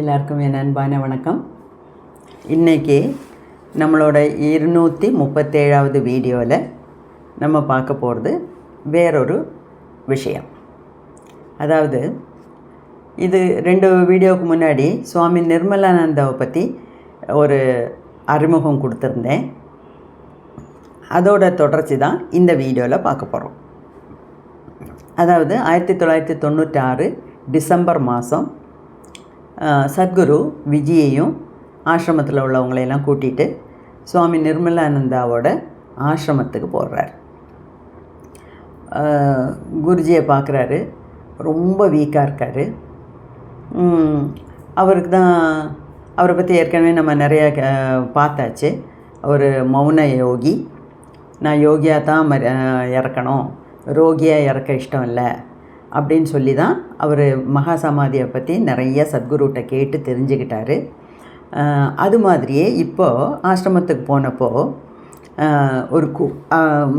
எல்லாருக்கும் என் அன்பான வணக்கம். இன்றைக்கி நம்மளோட 237வது வீடியோவில் நம்ம பார்க்க போகிறது வேறொரு விஷயம். அதாவது இது 2 வீடியோவுக்கு முன்னாடி சுவாமி நிர்மலானந்தாவை பற்றி ஒரு அறிமுகம் கொடுத்துருந்தேன். அதோட தொடர்ச்சி தான் இந்த வீடியோவில் பார்க்க போகிறோம். அதாவது 1996 டிசம்பர் மாதம் சத்குரு விஜயையும் ஆசிரமத்தில் உள்ளவங்களையெல்லாம் கூட்டிகிட்டு சுவாமி நிர்மலானந்தாவோட ஆசிரமத்துக்கு போடுறார். குருஜியை பார்க்குறாரு. ரொம்ப வீக்காக இருக்கார். அவருக்கு தான் அவரை பற்றி ஏற்கனவே நம்ம நிறைய பார்த்தாச்சு. அவர் மௌன யோகி. நான் யோகியாக தான் இறக்கணும், ரோகியாக இறக்க இஷ்டம் இல்லை அப்படின்னு சொல்லி தான் அவர் மகா சமாதியை பற்றி நிறைய சத்குருட்ட கேட்டு தெரிஞ்சுக்கிட்டார். அது மாதிரியே இப்போது ஆசிரமத்துக்கு போனப்போ ஒரு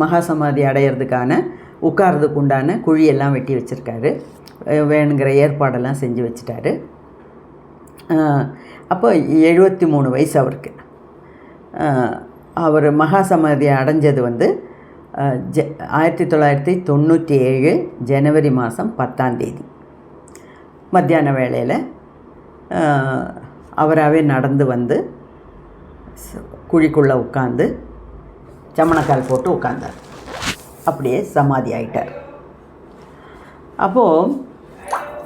மகா சமாதி அடையிறதுக்கான உட்கார்றதுக்கு உண்டான குழியெல்லாம் வெட்டி வச்சுருக்காரு. வேணுங்கிற ஏற்பாடெல்லாம் செஞ்சு வச்சுட்டாரு. அப்போ 73 வயசு அவருக்கு. அவர் மகா சமாதியை அடைஞ்சது 1997 ஜனவரி மாதம் 10ஆம் தேதி மத்தியான வேளையில் அவராகவே நடந்து வந்து குழிக்குள்ளே உட்காந்து சமணக்கால் போட்டு உட்கார்ந்தார். அப்படியே சமாதி ஆகிட்டார். அப்போது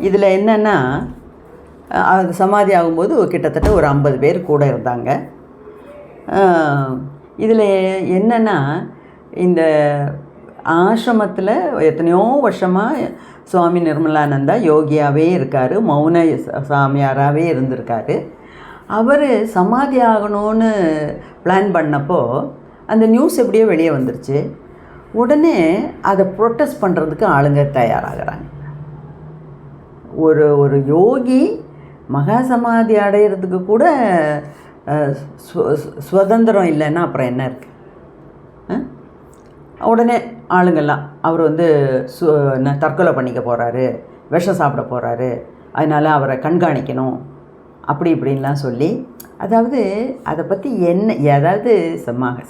இதில் என்னென்னா, அது சமாதி ஆகும்போது கிட்டத்தட்ட ஒரு 50 பேர் கூட இருந்தாங்க. இதில் என்னென்னா, இந்த ஆசிரமத்தில் எத்தனையோ வருஷமாக சுவாமி நிர்மலானந்தா யோகியாகவே இருக்கார், மௌன சாமியாராகவே இருந்திருக்காரு. அவர் சமாதி ஆகணும்னு பிளான் பண்ணப்போ அந்த நியூஸ் எப்படியோ வெளியே வந்துருச்சு. உடனே அதை ப்ரொட்டஸ்ட் பண்ணுறதுக்கு ஆளுங்க தயாராகிறாங்க. ஒரு யோகி மகா சமாதி அடையிறதுக்கு கூட சுதந்திரம் இல்லைன்னா அப்புறம் என்ன இருக்குது? உடனே ஆளுங்கள்லாம் அவர் தற்கொலை பண்ணிக்க போகிறாரு, விஷம் சாப்பிட போகிறாரு, அதனால் அவரை கண்காணிக்கணும் அப்படி இப்படின்லாம் சொல்லி, அதாவது அதை பற்றி அதாவது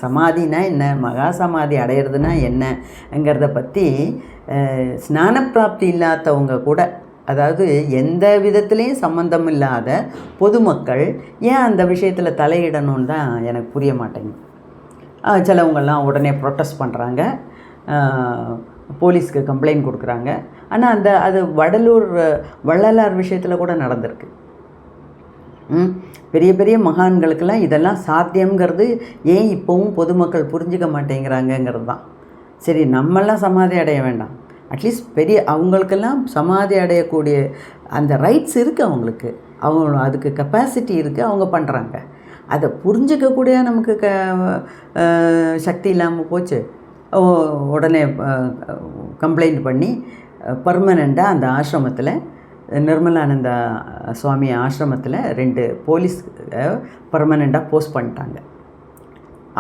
சமாதினா என்ன, மகா சமாதி அடையிறதுனா என்னங்கிறத பற்றி ஸ்நான பிராப்தி இல்லாதவங்க கூட, அதாவது எந்த விதத்துலேயும் சம்மந்தம் இல்லாத பொதுமக்கள் ஏன் அந்த விஷயத்தில் தலையிடணும்னு தான் எனக்கு புரிய மாட்டேங்குது. சிலவங்கள்லாம் உடனே ப்ரொட்டஸ்ட் பண்ணுறாங்க, போலீஸ்க்கு கம்ப்ளைண்ட் கொடுக்குறாங்க. ஆனால் அது வள்ளலார் விஷயத்தில் கூட நடந்திருக்கு. பெரிய பெரிய மகான்களுக்கெல்லாம் இதெல்லாம் சாத்தியங்கிறது ஏன் இப்போவும் பொதுமக்கள் புரிஞ்சிக்க மாட்டேங்கிறாங்கங்கிறது தான். சரி, நம்மெல்லாம் சமாதி அடைய வேண்டாம், அட்லீஸ்ட் அவங்களுக்கெல்லாம் சமாதி அடையக்கூடிய அந்த ரைட்ஸ் இருக்குது அவங்களுக்கு, அதுக்கு கெப்பாசிட்டி இருக்குது, அவங்க பண்ணுறாங்க. அதை புரிஞ்சிக்கக்கூடிய நமக்கு சக்தி இல்லாமல் போச்சு. உடனே கம்ப்ளைண்ட் பண்ணி பர்மனெண்ட்டாக அந்த ஆசிரமத்தில், நிர்மலானந்தா சுவாமி ஆசிரமத்தில் 2 போலீஸ் பர்மனெண்ட்டாக போஸ்ட் பண்ணிட்டாங்க.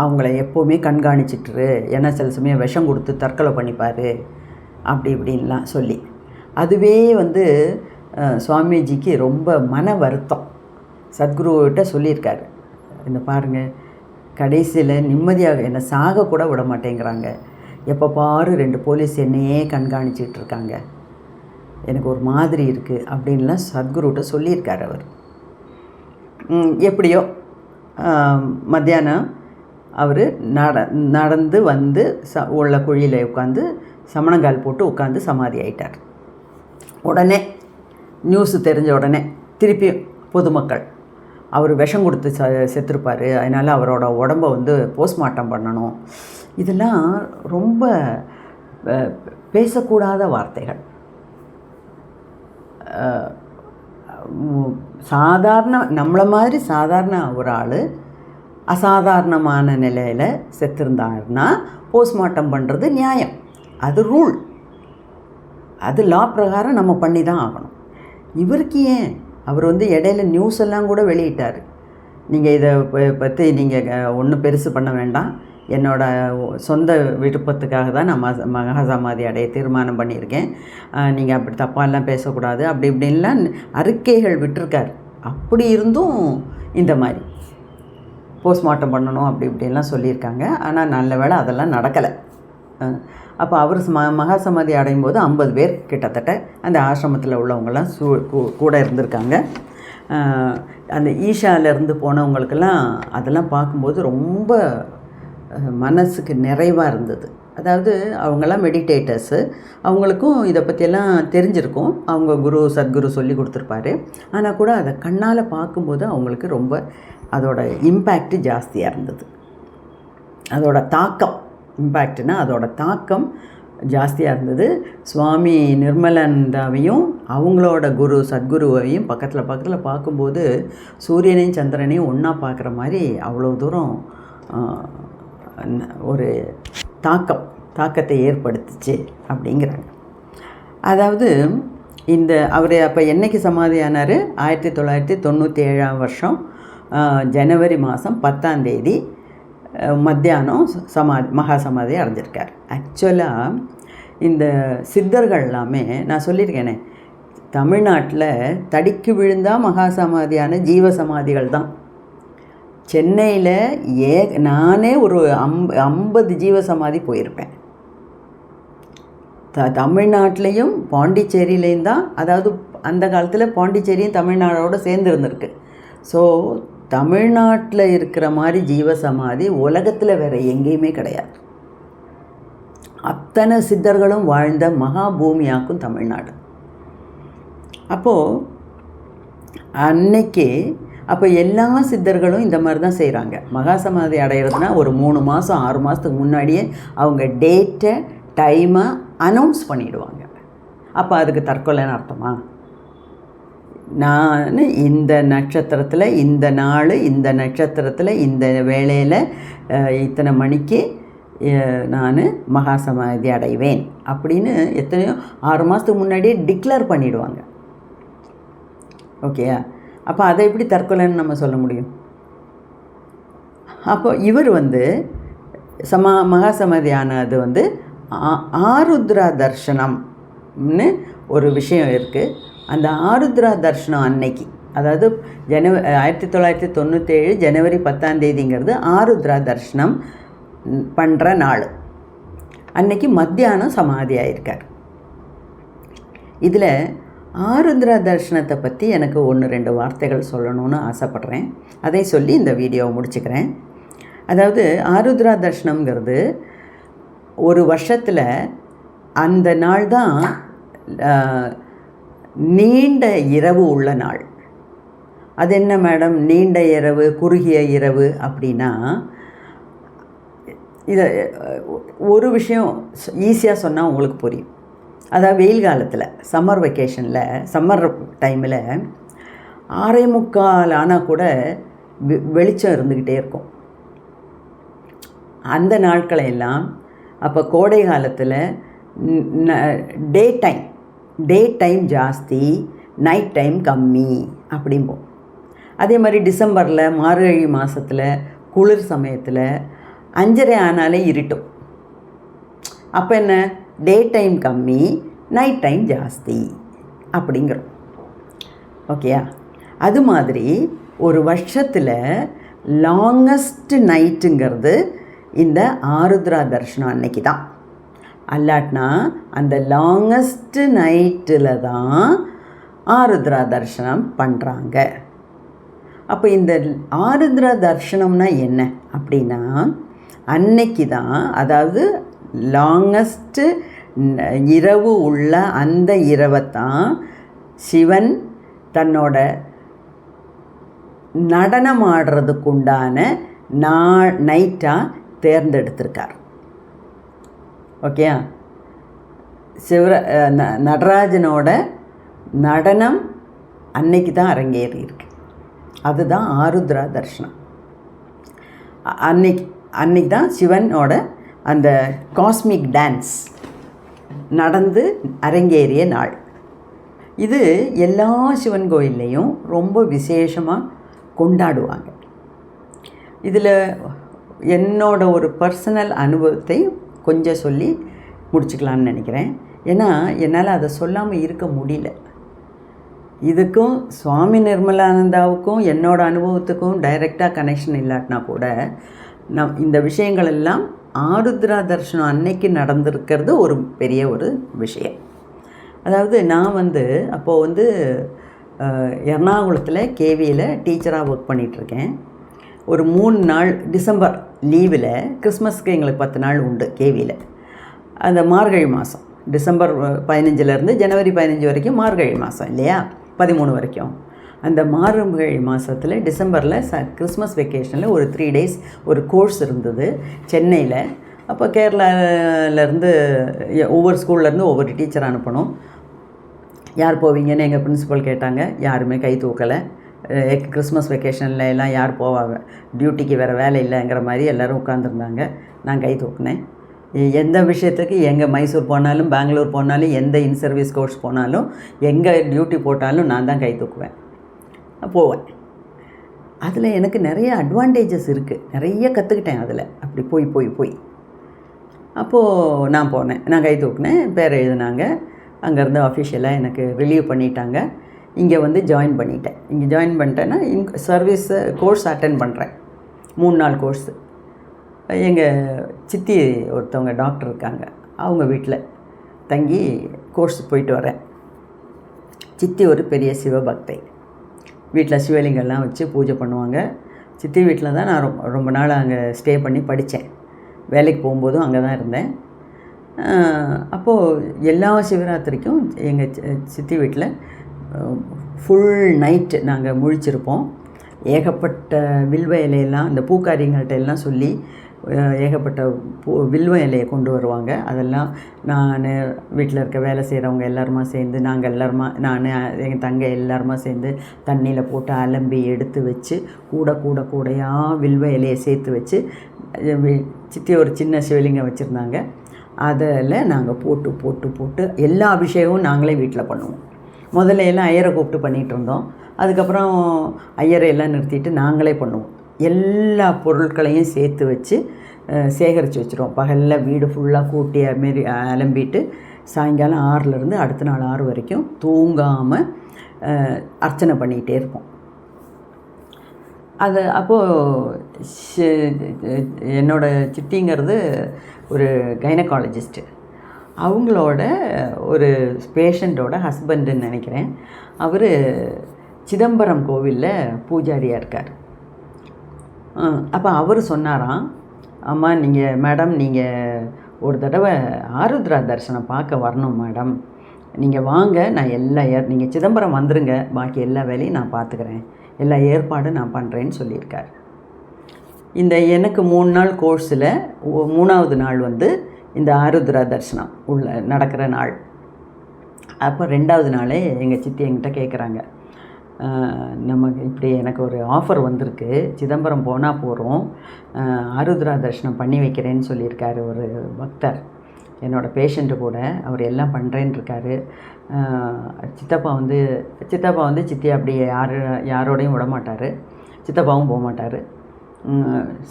அவங்கள எப்போவுமே கண்காணிச்சிட்ரு, ஏன்னா சில சமயம் விஷம் கொடுத்து தற்கொலை பண்ணிப்பார் அப்படி இப்படின்லாம் சொல்லி. அதுவே சுவாமிஜிக்கு ரொம்ப மன வருத்தம். சத்குருக்கிட்ட சொல்லியிருக்காரு, இந்த பாருங்கள், கடைசியில் நிம்மதியாக என்னை சாக கூட விட மாட்டேங்கிறாங்க, எப்போ பாரு 2 போலீஸ் என்னையே கண்காணிச்சிட்டு இருக்காங்க, எனக்கு ஒரு மாதிரி இருக்குது அப்படின்லாம் சத்குருக்கிட்ட சொல்லியிருக்கார் அவர். எப்படியோ மத்தியானம் அவர் நடந்து வந்து உள்ள குழியில் உட்காந்து சமணங்கால் போட்டு உட்காந்து சமாதி ஆகிட்டார். உடனே நியூஸு தெரிஞ்ச உடனே திருப்பி பொதுமக்கள் அவர் விஷம் கொடுத்து செத்துருப்பார், அதனால் அவரோட உடம்பை போஸ்ட்மார்ட்டம் பண்ணணும், இதெல்லாம் ரொம்ப பேசக்கூடாத வார்த்தைகள். நம்மளை மாதிரி சாதாரண ஒரு ஆள் அசாதாரணமான நிலையில் செத்துருந்தாருன்னா போஸ்ட்மார்ட்டம் பண்ணுறது நியாயம், அது ரூல், அது லா பிரகாரம் நம்ம பண்ணி தான் ஆகணும். இவருக்கு ஏன் அவர் இடையில நியூஸ் எல்லாம் கூட வெளியிட்டார், நீங்கள் இதை பற்றி நீங்கள் ஒன்றும் பெருசு பண்ண வேண்டாம், என்னோடய சொந்த விருப்பத்துக்காக தான் நான் மகா சமாதி அடைய தீர்மானம் பண்ணியிருக்கேன், நீங்கள் அப்படி தப்பாலாம் பேசக்கூடாது அப்படி இப்படின்லாம் அறிக்கைகள் விட்டிருக்கார். அப்படி இருந்தும் இந்த மாதிரி போஸ்ட்மார்ட்டம் பண்ணணும் அப்படி இப்படின்லாம் சொல்லியிருக்காங்க. ஆனால் நல்ல வேளை அதெல்லாம் நடக்கலை. அப்போ அவர் மகா சமாதி அடையும் போது 50 பேர் கிட்டத்தட்ட அந்த ஆசிரமத்தில் உள்ளவங்கெல்லாம் கூட இருந்திருக்காங்க. அந்த ஈஷாவிலேருந்து போனவங்களுக்கெல்லாம் அதெல்லாம் பார்க்கும்போது ரொம்ப மனசுக்கு நிறைவாக இருந்தது. அதாவது அவங்கெல்லாம் மெடிடேட்டர்ஸு, அவங்களுக்கும் இதை பற்றியெல்லாம் தெரிஞ்சிருக்கும், அவங்க குரு சத்குரு சொல்லி கொடுத்துருப்பாரு. ஆனால் கூட அதை கண்ணால் பார்க்கும்போது அவங்களுக்கு ரொம்ப அதோட இம்பேக்ட் ஜாஸ்தியாக இருந்தது. அதோட தாக்கம், இம்பேக்ட்னா அதோட தாக்கம் ஜாஸ்தியாக இருந்தது. சுவாமி நிர்மலானந்தாவையும் அவங்களோட குரு சத்குருவையும் பக்கத்தில் பார்க்கும்போது சூரியனையும் சந்திரனையும் ஒன்றா பார்க்குற மாதிரி அவ்வளோ தூரம் ஒரு தாக்கத்தை ஏற்படுத்துச்சு அப்படிங்கிறாங்க. அதாவது இந்த அவர் அப்போ என்றைக்கு சமாதியானார்? 1997ஆம் வருஷம் ஜனவரி மாதம் 10ஆம் தேதி மத்தியானம் மகா சமாதி அடைஞ்சிருக்கார். ஆக்சுவலாக இந்த சித்தர்கள் எல்லாமே நான் சொல்லியிருக்கேனே, தமிழ்நாட்டில் தடிக்கு விழுந்தால் மகா சமாதியான ஜீவ சமாதிகள் தான். சென்னையில் நானே ஒரு 50 ஜீவ சமாதி போயிருப்பேன். தமிழ்நாட்டிலையும் பாண்டிச்சேரியிலையும் தான், அதாவது அந்த காலத்தில் பாண்டிச்சேரியும் தமிழ்நாடோடு சேர்ந்து இருந்திருக்கு. ஸோ தமிழ்நாட்டில் இருக்கிற மாதிரி ஜீவ சமாதி உலகத்தில் வேறு எங்கேயுமே கிடையாது. அத்தனை சித்தர்களும் வாழ்ந்த மகா பூமியாக்கும் தமிழ்நாடு. அப்போது அன்னைக்கு எல்லா சித்தர்களும் இந்த மாதிரி தான் செய்கிறாங்க. மகா சமாதி அடைகிறதுனா ஒரு 3 மாதம் 6 மாதத்துக்கு முன்னாடியே அவங்க டேட்டை டைமை அனௌன்ஸ் பண்ணிவிடுவாங்க. அப்போ அதுக்கு தற்கொலைன்னு அர்த்தமா? நான் இந்த நட்சத்திரத்தில் இந்த நாள் இந்த நட்சத்திரத்தில் இந்த வேளையில் இத்தனை மணிக்கு நான் மகா சமாதி அடைவேன் அப்படின்னு எத்தனையோ 6 மாதத்துக்கு முன்னாடியே டிக்ளேர் பண்ணிவிடுவாங்க. ஓகேயா? அப்போ அதை எப்படி தற்கொலைன்னு நம்ம சொல்ல முடியும்? அப்போ இவர் மகா சமாதி ஆனது ஆருத்ரா தர்ஷனம்னு ஒரு விஷயம் இருக்குது. அந்த ஆருத்ரா தர்ஷனம் அன்னைக்கு, அதாவது 1997 ஜனவரி 10ஆம் தேதிங்கிறது ஆருத்ரா தர்ஷனம் பண்ணுற நாள். அன்னைக்கு மத்தியானம் சமாதி ஆயிருக்கார். இதில் ஆருத்ரா தர்ஷனத்தை பற்றி எனக்கு 1-2 வார்த்தைகள் சொல்லணும்னு ஆசைப்பட்றேன். அதை சொல்லி இந்த வீடியோவை முடிச்சுக்கிறேன். அதாவது ஆருத்ரா தர்ஷனம்ங்கிறது ஒரு வருஷத்தில் அந்த நாள் தான் நீண்ட இரவு உள்ள நாள். அது என்ன மேடம் நீண்ட இரவு குறுகிய இரவு அப்படின்னா? இதை ஒரு விஷயம் ஈஸியாக சொன்னால் உங்களுக்கு புரியும். அதாவது வெயில் காலத்தில் சம்மர் வெக்கேஷனில் சம்மர் டைமில் 6:45 ஆனால் கூட வெளிச்சம் இருந்துக்கிட்டே இருக்கும் அந்த நாட்களெல்லாம். அப்போ கோடை காலத்தில் டே டைம் ஜாஸ்தி, நைட் டைம் கம்மி அப்படிம்போம். அதே மாதிரி டிசம்பரில் மார்கழி மாதத்தில் குளிர் சமயத்தில் 5:30 ஆனாலே இருட்டும். அப்போ என்ன? டே டைம் கம்மி, நைட் டைம் ஜாஸ்தி அப்படிங்கிறோம். ஓகேயா? அது மாதிரி ஒரு வருஷத்தில் லாங்கஸ்ட் நைட்டுங்கிறது இந்த ஆருத்ரா தர்ஷனம் அன்னைக்கு தான். அல்லாட்னா அந்த லாங்கஸ்ட் நைட்டில் தான் ஆருத்ரா தர்ஷனம் பண்ணுறாங்க. அப்போ இந்த ஆருத்ரா தர்ஷனம்னா என்ன அப்படின்னா, அன்னைக்கு தான், அதாவது லாங்கஸ்ட்டு இரவு உள்ள அந்த இரவைத்தான் சிவன் தன்னோட நடனம் ஆடுறதுக்குண்டான நைட்டாக தேர்ந்தெடுத்திருக்கார். ஓகேயா? நடராஜனோட நடனம் அன்னைக்கு தான் அரங்கேறி இருக்கு. அதுதான் ஆருத்ரா தர்ஷனம். அன்னைக்கு தான் சிவனோட அந்த காஸ்மிக் டான்ஸ் நடந்து அரங்கேறிய நாள். இது எல்லா சிவன் கோயில்லையும் ரொம்ப விசேஷமாக கொண்டாடுவாங்க. இதில் என்னோட ஒரு பர்சனல் அனுபவத்தை கொஞ்சம் சொல்லி முடிச்சுக்கலான்னு நினைக்கிறேன். ஏன்னா என்னால் அதை சொல்லாமல் இருக்க முடியல. இதுக்கும் சுவாமி நிர்மலானந்தாவுக்கும் என்னோடய அனுபவத்துக்கும் டைரெக்டாக கனெக்ஷன் இல்லாட்டினா கூட இந்த விஷயங்கள் எல்லாம் ஆருத்ரா தர்ஷனம் அன்னைக்கு நடந்திருக்கிறது ஒரு பெரிய ஒரு விஷயம். அதாவது நான் அப்போது எர்ணாகுளத்தில் கேவியில் டீச்சராக ஒர்க் பண்ணிகிட்ருக்கேன். ஒரு 3 நாள் டிசம்பர் லீவில், கிறிஸ்மஸ்க்கு எங்களுக்கு 10 நாள் உண்டு கேவியில். அந்த மார்கழி மாதம் டிசம்பர் 15லேருந்து ஜனவரி 15 வரைக்கும் மார்கழி மாதம் இல்லையா, 13 வரைக்கும். அந்த மார்கழி மாதத்தில் டிசம்பரில் கிறிஸ்மஸ் வெக்கேஷனில் ஒரு 3 days ஒரு கோர்ஸ் இருந்தது சென்னையில். அப்போ கேரளாவிலேருந்து ஒவ்வொரு ஸ்கூல்லேருந்து ஒவ்வொரு டீச்சர் அனுப்பணும். யார் போவீங்கன்னு எங்கள் பிரின்சிபல் கேட்டாங்க. யாருமே கை தூக்கலை. கிறிஸ்மஸ் வெக்கேஷனில் எல்லாம் யார் போவாங்க, டியூட்டிக்கு வேறு வேலை இல்லைங்கிற மாதிரி எல்லோரும் உட்காந்துருந்தாங்க. நான் கை தூக்கினேன். எந்த விஷயத்துக்கு எங்கே மைசூர் போனாலும் பெங்களூர் போனாலும் எந்த இன் சர்வீஸ் கோர்ஸ் போனாலும் எங்கே டியூட்டி போட்டாலும் நான் தான் கை தூக்குவேன், போவேன். அதில் எனக்கு நிறைய அட்வான்டேஜஸ் இருக்குது, நிறைய கற்றுக்கிட்டேன் அதில். அப்படி போய் அப்போது நான் போனேன், நான் கை தூக்கினேன், பேர் எழுதினாங்க. அங்கேருந்து அஃபிஷியலாக எனக்கு ரிலீவ் பண்ணிட்டாங்க. இங்கே ஜாயின் பண்ணிட்டேன். இங்கே ஜாயின் பண்ணிட்டேன்னா சர்வீஸ் கோர்ஸ் அட்டென்ட் பண்ணுறேன். 3 நாள் கோர்ஸு. எங்கள் சித்தி ஒருத்தவங்க டாக்டர் இருக்காங்க, அவங்க வீட்டில் தங்கி கோர்ஸ் போயிட்டு வரேன். சித்தி ஒரு பெரிய சிவபக்தை. வீட்டில் சிவலிங்கெல்லாம் வச்சு பூஜை பண்ணுவாங்க. சித்தி வீட்டில் தான் நான் ரொம்ப நாள் அங்கே ஸ்டே பண்ணி படித்தேன். வேலைக்கு போகும்போதும் அங்கே தான் இருந்தேன். அப்போது எல்லா சிவராத்திரிக்கும் எங்கள் சித்தி வீட்டில் ஃபுல் நைட்டு நாங்கள் முழிச்சிருப்போம். ஏகப்பட்ட வில்வ இலையெல்லாம் இந்த பூக்காரிங்கள்ட்ட எல்லாம் சொல்லி ஏகப்பட்ட வில்வ இலையை கொண்டு வருவாங்க. அதெல்லாம் நான் வீட்டில் இருக்க வேலை செய்கிறவங்க எல்லாருமா சேர்ந்து, நாங்கள் நான் எங்கள் தங்கை எல்லாருமா சேர்ந்து தண்ணியில் போட்டு அலம்பி எடுத்து வச்சு கூடையாக வில்வ இலையை சேர்த்து வச்சு, சித்தி ஒரு சின்ன சிவலிங்கம் வச்சுருந்தாங்க. அதில் நாங்கள் போட்டு எல்லா அபிஷேகமும் நாங்களே வீட்டில் பண்ணுவோம். முதல்ல எல்லாம் ஐயரை கூப்பிட்டு பண்ணிகிட்டு இருந்தோம். அதுக்கப்புறம் ஐயரை எல்லாம் நிறுத்திட்டு நாங்களே பண்ணுவோம். எல்லா பொருட்களையும் சேர்த்து வச்சு சேகரித்து வச்சுருவோம். பகலில் வீடு ஃபுல்லாக கூட்டி மாரி அலம்பிட்டு சாயங்காலம் 6லேருந்து அடுத்த நாள் 6 வரைக்கும் தூங்காமல் அர்ச்சனை பண்ணிகிட்டே இருப்போம். அது அப்போது என்னோடய சித்திங்கிறது ஒரு கைனகாலஜிஸ்ட்டு. அவங்களோட ஒரு பேஷண்ட்டோட ஹஸ்பண்டுன்னு நினைக்கிறேன். அவர் சிதம்பரம் கோவிலில் பூஜாரியாக இருக்கார். அப்போ அவர் சொன்னாராம், அம்மா மேடம் நீங்கள் ஒரு தடவை ஆருத்ரா தரிசனம் பார்க்க வரணும் மேடம், நீங்கள் வாங்க, நான் நீங்கள் சிதம்பரம் வந்துருங்க, பாக்கி எல்லா வேலையும் நான் பார்த்துக்கிறேன், எல்லா ஏற்பாடும் நான் பண்ணுறேன்னு சொல்லியிருக்கார். எனக்கு 3 நாள் கோர்ஸில் 3வது நாள் இந்த ஆருத்ரா தரிசனம் நடக்கிற நாள். அப்போ 2வது நாளே எங்கள் சித்தி என்கிட்ட கேட்குறாங்க, நமக்கு இப்படி எனக்கு ஒரு ஆஃபர் வந்திருக்கு, சிதம்பரம் போனால் போகிறோம், ஆருத்ரா தரிசனம் பண்ணி வைக்கிறேன்னு சொல்லியிருக்காரு ஒரு பக்தர், என்னோடய பேஷண்ட்டு கூட, அவர் எல்லாம் பண்ணுறேன்னு இருக்காரு. சித்தப்பா சித்தி அப்படி யாரோடையும் விட மாட்டார், சித்தப்பாவும் போக மாட்டார்,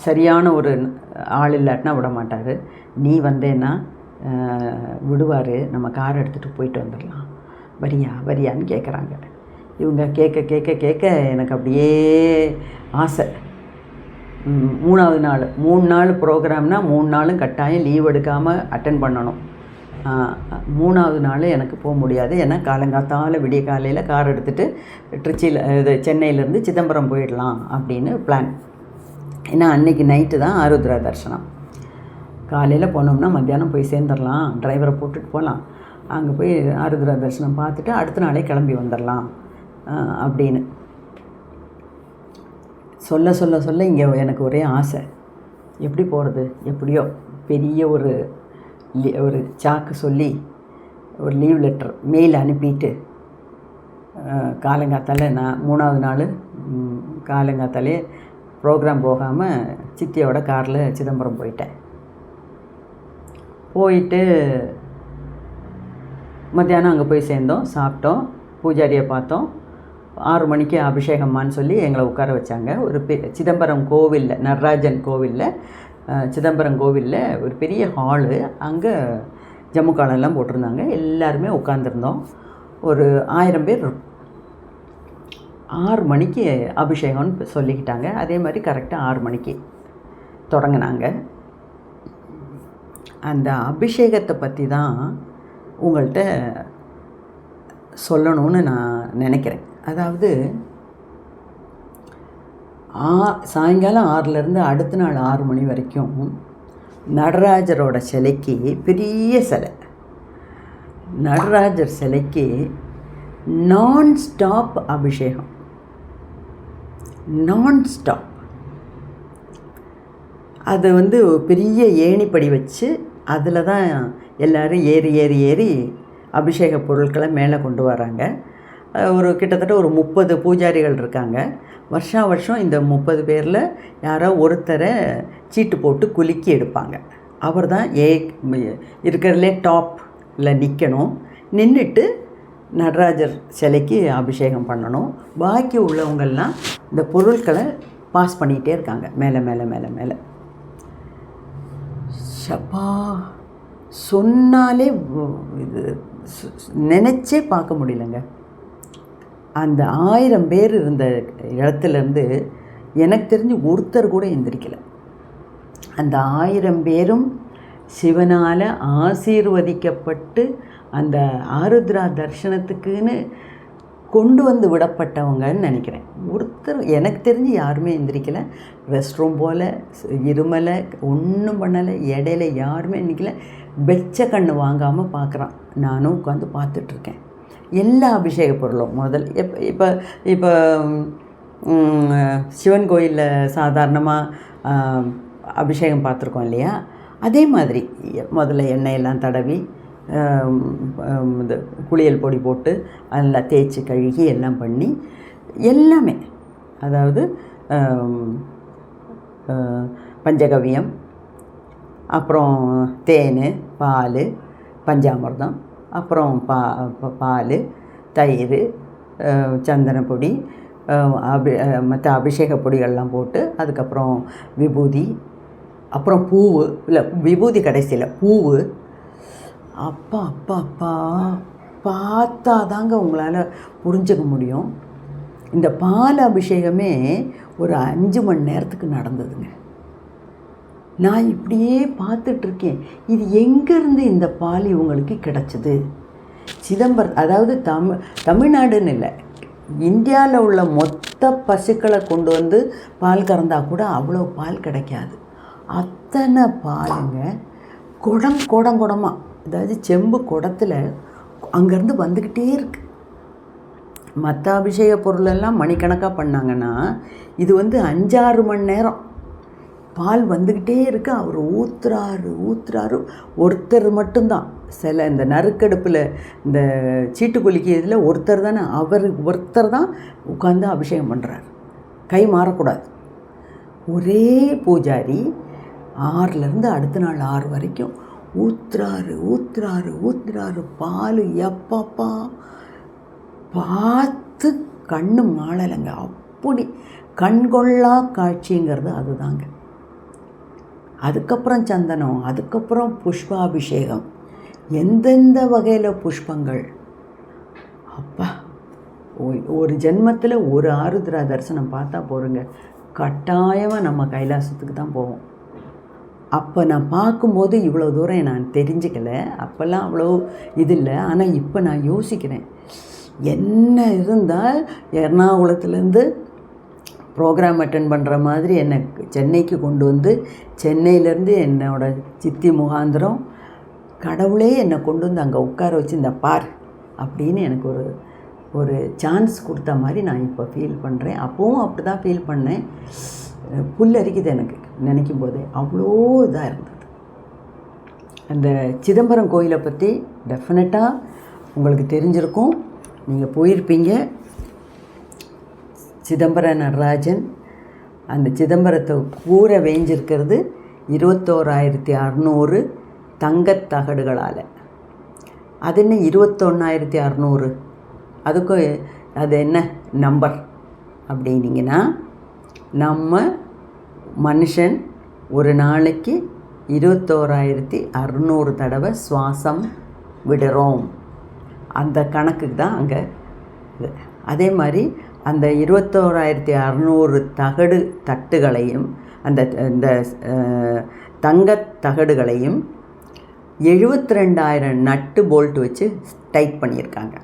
சரியான ஒரு ஆள் இல்லாட்டினா விட மாட்டார். நீ வந்தேன்னா விடுவார், நம்ம கார் எடுத்துகிட்டு போயிட்டு வந்துடலாம், வரியான்னு கேட்குறாங்க. இவங்க கேட்க எனக்கு அப்படியே ஆசை. 3வது நாள் 3 நாள் ப்ரோக்ராம்னால் 3 நாளும் கட்டாயம் லீவ் எடுக்காமல் அட்டென்ட் பண்ணணும். 3வது நாள் எனக்கு போக முடியாது, ஏன்னா காலங்காத்தால் விடிய காலையில் கார் எடுத்துகிட்டு சென்னையிலேருந்து சிதம்பரம் போயிடலாம் அப்படின்னு பிளான். ஏன்னா அன்றைக்கி நைட்டு தான் ஆருத்ரா தரிசனம். காலையில் போனோம்னா மத்தியானம் போய் சேர்ந்துடலாம், டிரைவரை போட்டுட்டு போகலாம், அங்கே போய் ஆருத்ரா தரிசனம் பார்த்துட்டு அடுத்த நாளே கிளம்பி வந்துடலாம் அப்படின்னு சொல்ல இங்கே எனக்கு ஒரே ஆசை. எப்படி போகிறது, எப்படியோ பெரிய ஒரு சாக்கு சொல்லி ஒரு லீவ் லெட்டர் மெயில் அனுப்பிட்டு காலங்காத்தால் நான் 3வது நாள் காலங்காத்தாலே ப்ரோக்ராம் போகாமல் சித்தியோட காரில் சிதம்பரம் போயிட்டு மத்தியானம் அங்கே போய் சேர்ந்தோம், சாப்பிட்டோம், பூஜாரியை பார்த்தோம். 6 மணிக்கு அபிஷேகம்மான்னு சொல்லி எங்களை உட்கார வச்சாங்க. ஒரு சிதம்பரம் கோவிலில், நடராஜன் கோவிலில், சிதம்பரம் கோவிலில் ஒரு பெரிய ஹாலு, அங்கே ஜம்மு காலெல்லாம் போட்டிருந்தாங்க. எல்லாருமே உட்காந்துருந்தோம். ஒரு 1000 பேர் 6 மணிக்கு அபிஷேகம்னு சொல்லிக்கிட்டாங்க. அதே மாதிரி கரெக்டாக 6 மணிக்கு தொடங்கினாங்க. அந்த அபிஷேகத்தை பற்றி தான் உங்கள்கிட்ட சொல்லணும்னு நான் நினைக்கிறேன். அதாவது சாயங்காலம் 6லேருந்து அடுத்த நாள் 6 மணி வரைக்கும் நடராஜரோட சிலைக்கு பெரிய சிலை, நடராஜர் சிலைக்கு நான் ஸ்டாப் அபிஷேகம், நான் ஸ்டாப். அது வந்து பெரிய ஏணிப்படி வச்சு அதில் தான் எல்லோரும் ஏறி ஏறி ஏறி அபிஷேக பொருட்களை மேலே கொண்டு வராங்க. கிட்டத்தட்ட ஒரு 30 பூஜாரிகள் இருக்காங்க. வருஷம் இந்த 30 பேரில் யாரோ ஒருத்தரை சீட்டு போட்டு குலுக்கி எடுப்பாங்க. அவர் தான் இருக்கிறதுலே டாப்பில் நிற்கணும். நின்றுட்டு நடராஜர் சிலைக்கு அபிஷேகம் பண்ணணும். பாக்கி உள்ளவங்கள்லாம் இந்த பொருட்களை பாஸ் பண்ணிகிட்டே இருக்காங்க மேலே மேலே மேலே மேலே. சப்பா சொன்னாலே இது நினச்சே பார்க்க முடியலங்க. அந்த 1000 பேர் இருந்த இடத்துலேருந்து எனக்கு தெரிஞ்சு ஒருத்தர் கூட எந்திரிக்கலை. அந்த 1000 பேரும் சிவனால் ஆசீர்வதிக்கப்பட்டு அந்த ஆருத்ரா தரிசனத்துக்குன்னு கொண்டு வந்து விடப்பட்டவங்கன்னு நினைக்கிறேன். ஒருத்தர் எனக்கு தெரிஞ்சு யாருமே எந்திரிக்கலை. ரெஸ்ட் ரூம் போல் இருமலை ஒன்றும் பண்ணலை. இடையில யாருமே நிற்கலை. வெச்ச கண்ணு வாங்காமல் பார்க்குறான். நானும் உட்காந்து பார்த்துட்ருக்கேன். எல்லா அபிஷேக பொருளும் இப்போ இப்போ சிவன் கோயிலில் சாதாரணமாக அபிஷேகம் பார்த்துருக்கோம் இல்லையா, அதே மாதிரி முதல்ல எண்ணெயெல்லாம் தடவி இந்த குளியல் பொடி போட்டு அதெல்லாம் தேய்ச்சி கழுகி எல்லாம் பண்ணி எல்லாமே, அதாவது பஞ்சகவியம், அப்புறம் தேன், பால், பஞ்சாமிர்தம், அப்புறம் பால், தயிர், சந்தனப்பொடி, மற்ற அபிஷேக பொடிகள்லாம் போட்டு அதுக்கப்புறம் விபூதி, அப்புறம் பூவு, இல்லை விபூதி கடைசியில் பூவு. அப்பா அப்பா அப்பா பார்த்தா தாங்க உங்களால் புரிஞ்சுக்க முடியும். இந்த பால் அபிஷேகமே ஒரு 5 மணி நேரத்துக்கு நடந்ததுங்க. நான் இப்படியே பார்த்துட்ருக்கேன். இது எங்கேருந்து இந்த பால் இவங்களுக்கு கிடச்சிது? சிதம்பரம், அதாவது தமிழ்நாடுன்னு இல்லை, இந்தியாவில் உள்ள மொத்த பசுக்களை கொண்டு வந்து பால் கறந்தால் கூட அவ்வளோ பால் கிடைக்காது. அத்தனை பாலுங்க குடமாக, அதாவது செம்பு குடத்தில் அங்கேருந்து வந்துக்கிட்டே இருக்கு. மற்ற அபிஷேக பொருளெல்லாம் மணிக்கணக்காக பண்ணாங்கன்னா இது வந்து 5-6 மணி நேரம் பால் வந்துக்கிட்டே இருக்கு. அவர் ஊற்றுறாரு. ஒருத்தர் மட்டும்தான் இந்த நறுக்கடுப்பில் இந்த சீட்டு குலுக்கியதில் ஒருத்தர் தானே, ஒருத்தர் தான் உட்காந்து அபிஷேகம் பண்ணுறார். கை மாறக்கூடாது. ஒரே பூஜாரி 6லேருந்து அடுத்த நாள் 6 வரைக்கும் ஊற்றுறாரு பால். எப்பப்பா பார்த்து கண்ணு மாளலைங்க. அப்படி கண்கொள்ளா காட்சிங்கிறது அதுதாங்க. அதுக்கப்புறம் சந்தனம், அதுக்கப்புறம் புஷ்பாபிஷேகம், எந்தெந்த வகையில் புஷ்பங்கள். அப்பா ஒரு ஜென்மத்தில் ஒரு ஆருத்ரா தரிசனம் பார்த்தா போகிறோங்க, கட்டாயமாக நம்ம கைலாசத்துக்கு தான் போவோம். அப்போ நான் பார்க்கும்போது இவ்வளோ தூரம் நான் தெரிஞ்சுக்கலை. அப்போல்லாம் அவ்வளோ இது இல்லை. ஆனால் இப்போ நான் யோசிக்கிறேன், என்ன இருந்தால் எர்ணாகுளத்துலேருந்து ப்ரோக்ராம் அட்டன் பண்ணுற மாதிரி என்னை சென்னைக்கு கொண்டு வந்து, சென்னையிலேருந்து என்னோடய சித்தி முகாந்திரம் கடவுளே என்னை கொண்டு வந்து அங்கே உட்கார வச்சு இந்த பார் அப்படின்னு எனக்கு ஒரு சான்ஸ் கொடுத்த மாதிரி நான் இப்போ ஃபீல் பண்ணுறேன். அப்போவும் அப்படி தான் ஃபீல் பண்ணேன். புல்லரிக்குது எனக்கு நினைக்கும் போதே. அவ்வளோ இதாக இருந்தது. அந்த சிதம்பரம் கோயிலை பற்றி டெஃபினட்டாக உங்களுக்கு தெரிஞ்சிருக்கும், நீங்கள் போயிருப்பீங்க. சிதம்பர நடராஜன், அந்த சிதம்பரத்தை கூரை வேஞ்சிருக்கிறது 21,600 தங்கத்தகடுகளால். அது என்ன 21,600? அதுக்கும் அது என்ன நம்பர் அப்படின்னீங்கன்னா, நம்ம மனுஷன் ஒரு நாளைக்கு 21,600 தடவை சுவாசம் விடுறோம். அந்த கணக்குக்கு தான் அங்கே இது. அதே மாதிரி அந்த 21,600 தகடு தட்டுகளையும் இந்த தங்கத் தகடுகளையும் 72,000 நட்டு போல்ட் வச்சு டைட் பண்ணியிருக்காங்க.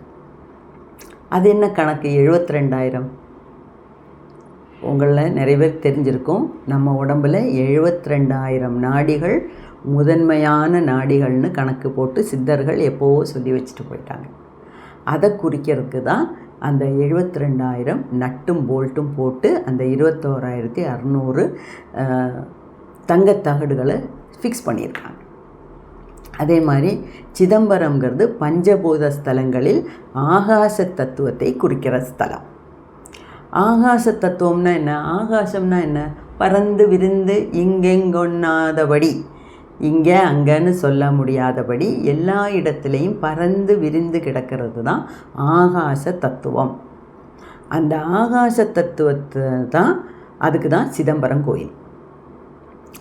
அது என்ன கணக்கு 72,000? உங்களில் நிறைய பேர் தெரிஞ்சிருக்கும். நம்ம உடம்பில் 72,000 நாடிகள் முதன்மையான நாடிகள்னு கணக்கு போட்டு சித்தர்கள் எப்போவோ சொல்லி வச்சுட்டு போயிட்டாங்க. அதை குறிக்கிறதுக்கு தான் அந்த 72,000 நட்டும் போல்ட்டும் போட்டு அந்த 21,600 தங்கத்தகடுகளை ஃபிக்ஸ் பண்ணியிருக்காங்க. அதே மாதிரி சிதம்பரம்ங்கிறது பஞ்சபூத ஸ்தலங்களில் ஆகாச தத்துவத்தை குறிக்கிற ஸ்தலம். ஆகாச தத்துவம்னா என்ன? ஆகாசம்னா என்ன? பறந்து விரிந்து இங்கெங்கொண்ணாதபடி, இங்கே அங்கன்னு சொல்ல முடியாதபடி எல்லா இடத்துலையும் பறந்து விரிந்து கிடக்கிறது தான் ஆகாச தத்துவம். அந்த ஆகாச தத்துவத்தை தான், அதுக்கு தான் சிதம்பரம் கோயில்.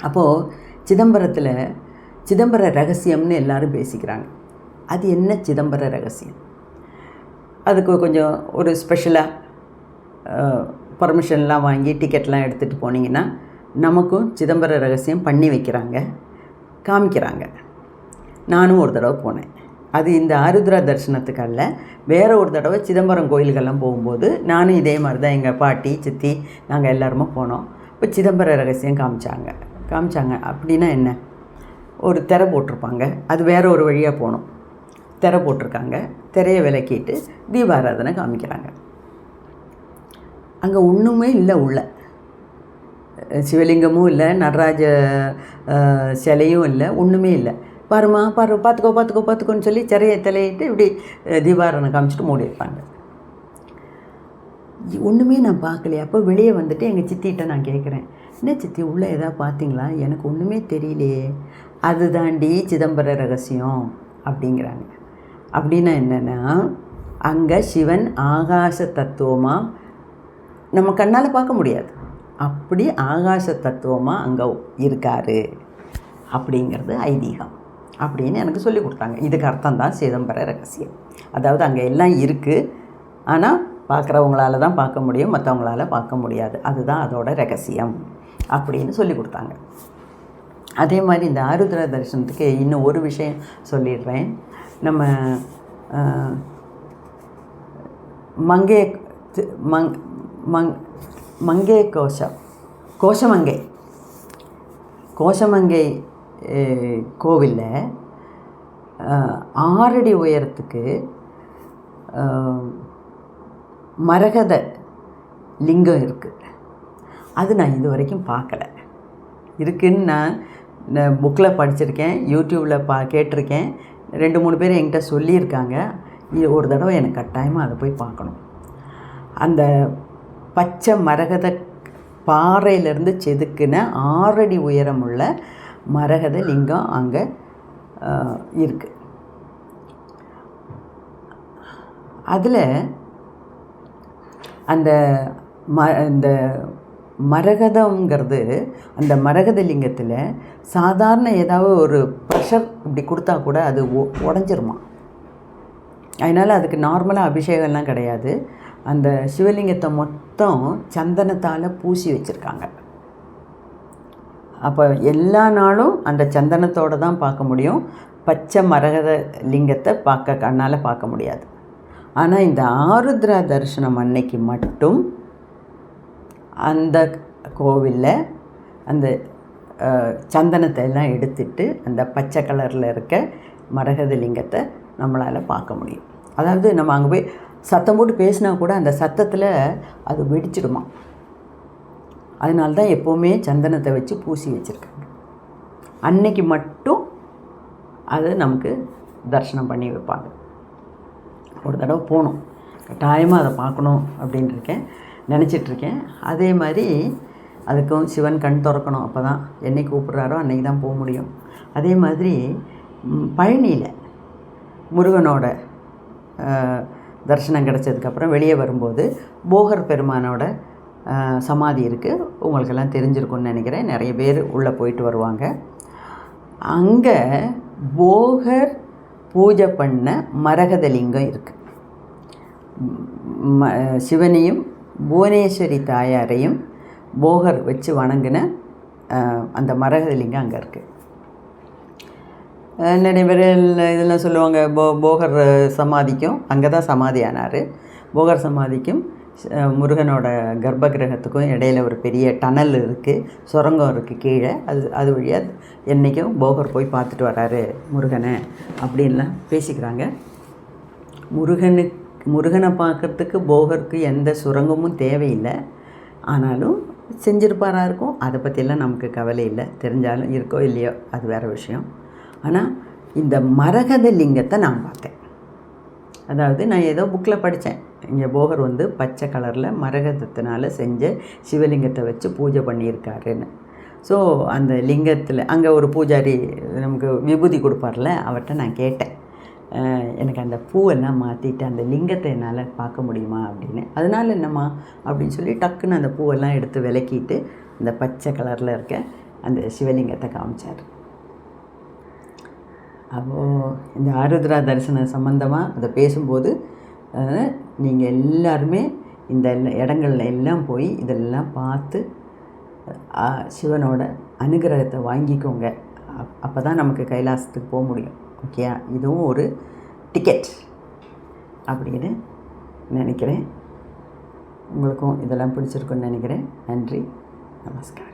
அப்போது சிதம்பரத்தில் சிதம்பர ரகசியம்னு எல்லாரும் பேசிக்கிறாங்க. அது என்ன சிதம்பர ரகசியம்? அதுக்கு கொஞ்சம் ஒரு ஸ்பெஷலாக பர்மிஷன்லாம் வாங்கி டிக்கெட்லாம் எடுத்துகிட்டு போனீங்கன்னா நமக்கும் சிதம்பர ரகசியம் பண்ணி வைக்கிறாங்க, காமிக்கிறாங்க. நானும் ஒரு தடவை போனேன். அது இந்த ஆருத்ரா தரிசனத்துக்கு அல்ல, வேறு ஒரு தடவை சிதம்பரம் கோயில்கள்லாம் போகும்போது நானும் இதே மாதிரி தான் எங்கள் பாட்டி சித்தி நாங்கள் எல்லாருமே போனோம். இப்போ சிதம்பர ரகசியம் காமிச்சாங்க. அப்படின்னா என்ன? ஒரு திரை போட்டிருப்பாங்க, அது வேறு ஒரு வழியாக போகணும். திரை போட்டிருக்காங்க, திரையை விலக்கிட்டு தீபாராதனை காமிக்கிறாங்க. அங்கே ஒன்றுமே இல்லை, உள்ள சிவலிங்கமும் இல்லை, நடராஜ சிலையும் இல்லை, ஒன்றுமே இல்லை. பாருமா பார்த்துக்கோன்னு சொல்லி சிறையை தலையிட்டு இப்படி தீபாராதனை காமிச்சிட்டு மூடி வைப்பாங்க. ஒன்றுமே நான் பார்க்கலையே. அப்போ வெளியே வந்துட்டு எங்கள் சித்திகிட்ட நான் கேட்குறேன், என்ன சித்தி உள்ளே எதாவது பார்த்தீங்களா? எனக்கு ஒன்றுமே தெரியலையே. அது தாண்டி சிதம்பர ரகசியம் அப்படிங்கிறாங்க. அப்படின்னா என்னென்னா, அங்கே சிவன் ஆகாச தத்துவமாக நம்ம கண்ணால் பார்க்க முடியாது, அப்படி ஆகாச தத்துவமாக அங்கே இருக்கார் அப்படிங்கிறது ஐதீகம் அப்படின்னு எனக்கு சொல்லி கொடுத்தாங்க. இதுக்கு அர்த்தம் தான் சிதம்பர ரகசியம். அதாவது அங்கே எல்லாம் இருக்குது, ஆனால் பார்க்குறவங்களால தான் பார்க்க முடியும், மற்றவங்களால பார்க்க முடியாது. அதுதான் அதோட ரகசியம் அப்படின்னு சொல்லி கொடுத்தாங்க. அதே மாதிரி இந்த ஆருத்ரா தரிசனத்துக்கு இன்னும் ஒரு விஷயம் சொல்லிடுறேன். நம்ம கோஷமங்கை கோவிலில் 6 அடி உயரத்துக்கு மரகத லிங்கம் இருக்குது. அது நான் இது வரைக்கும் பார்க்கல. இருக்குதுன்னு நான் புக்கில் படிச்சிருக்கேன், யூடியூப்பில் கேட்டிருக்கேன், 2-3 பேர் என்கிட்ட சொல்லியிருக்காங்க. ஒரு தடவை எனக்கு கட்டாயமாக அதை போய் பார்க்கணும். அந்த பச்சை மரகத பாறையிலேருந்து செதுக்கின 6 அடி உயரமுள்ள மரகத லிங்கம் அங்கே இருக்குது. அதில் அந்த மரகதங்கிறது, அந்த மரகத லிங்கத்தில் சாதாரண ஏதாவது ஒரு ப்ரெஷர் இப்படி கொடுத்தா கூட அது உடஞ்சிருமா. அதனால் அதுக்கு நார்மலாக அபிஷேகம்லாம் கிடையாது. அந்த சிவலிங்கத்தை மொத்தம் சந்தனத்தால் பூசி வச்சுருக்காங்க. அப்போ எல்லா நாளும் அந்த சந்தனத்தோடு தான் பார்க்க முடியும். பச்சை மரகத லிங்கத்தை கண்ணால் பார்க்க முடியாது. ஆனால் இந்த ஆருத்ரா தரிசனம் அன்னைக்கு மட்டும் அந்த கோவிலில் அந்த சந்தனத்தை எல்லாம் எடுத்துட்டு அந்த பச்சை கலரில் இருக்க மரகத லிங்கத்தை நம்மளால் பார்க்க முடியும். அதாவது நம்ம அங்கே போய் சத்தம் போட்டு பேசினா கூட அந்த சத்தத்தில் அது வெடிச்சிடுமா. அதனால தான் எப்போவுமே சந்தனத்தை வச்சு பூசி வச்சுருக்காங்க. அன்னைக்கு மட்டும் அது நமக்கு தரிசனம் பண்ணி வைப்பாங்க. ஒரு தடவை போகணும், கட்டாயமாக அதை பார்க்கணும் அப்படின்ட்டுருக்கேன், நினச்சிட்ருக்கேன். அதே மாதிரி அதுக்கும் சிவன் கண் திறக்கணும். அப்போ தான் என்னைக்கு கூப்பிட்றாரோ அன்றைக்கி தான் போக முடியும். அதே மாதிரி பழனியில் முருகனோட தரிசனம் கிடச்சதுக்கப்புறம் வெளியே வரும்போது போகர் பெருமானோட சமாதி இருக்குது. உங்களுக்கெல்லாம் தெரிஞ்சிருக்கும்னு நினைக்கிறேன். நிறைய பேர் உள்ளே போயிட்டு வருவாங்க. அங்கே போகர் பூஜை பண்ண மரகத லிங்கம் இருக்குது. சிவனையும் புவனேஸ்வரி தாயாரையும் போகர் வச்சு வணங்கின அந்த மரகதலிங்கம் அங்கே இருக்குது. நிறைய பேர் இதெல்லாம் சொல்லுவாங்க, போகர் சமாதிக்கும் அங்கே தான் சமாதி ஆனார். போகர் சமாதிக்கும் முருகனோட கர்ப்ப கிரகத்துக்கும் இடையில ஒரு பெரிய டனல் இருக்குது, சுரங்கம் இருக்குது கீழே. அது வழியாக என்றைக்கும் போகர் போய் பார்த்துட்டு வராரு முருகனை அப்படின்லாம் பேசிக்கிறாங்க. முருகனை பார்க்குறதுக்கு போகருக்கு எந்த சுரங்கமும் தேவையில்லை. ஆனாலும் செஞ்சுருப்பாரா இருக்கும், அதை பற்றியெல்லாம் நமக்கு கவலை இல்லை. தெரிஞ்சாலும் இருக்கோ இல்லையோ அது வேறு விஷயம். ஆனால் இந்த மரகத லிங்கத்தை நான் பார்த்தேன். அதாவது நான் ஏதோ புக்கில் படித்தேன், இங்கே போகர் வந்து பச்சை கலரில் மரகதத்தினால் செஞ்ச சிவலிங்கத்தை வச்சு பூஜை பண்ணியிருக்காருன்னு. ஸோ அந்த லிங்கத்தில் அங்கே ஒரு பூஜாரி நமக்கு விபூதி கொடுப்பார்ல, அவர்கிட்ட நான் கேட்டேன், எனக்கு அந்த பூவெல்லாம் மாற்றிட்டு அந்த லிங்கத்தை என்னால் பார்க்க முடியுமா அப்படின்னு. அதனால் என்னம்மா அப்படின்னு சொல்லி டக்குன்னு அந்த பூவெல்லாம் எடுத்து விலக்கிட்டு அந்த பச்சை கலரில் இருக்க அந்த சிவலிங்கத்தை காமிச்சார். அப்போது இந்த ஆருத்ரா தரிசனம் சம்மந்தமாக அதை பேசும்போது நீங்கள் எல்லாருமே இந்த இடங்கள்ல எல்லாம் போய் இதெல்லாம் பார்த்து சிவனோட அனுகிரகத்தை வாங்கிக்கோங்க. அப்போ தான் நமக்கு கைலாசத்துக்கு போக முடியும். ஓகே, இதுவும் ஒரு டிக்கெட் அப்படின்னு நினைக்கிறேன். உங்களுக்கும் இதெல்லாம் பிடிச்சிருக்குன்னு நினைக்கிறேன். நன்றி, நமஸ்காரம்.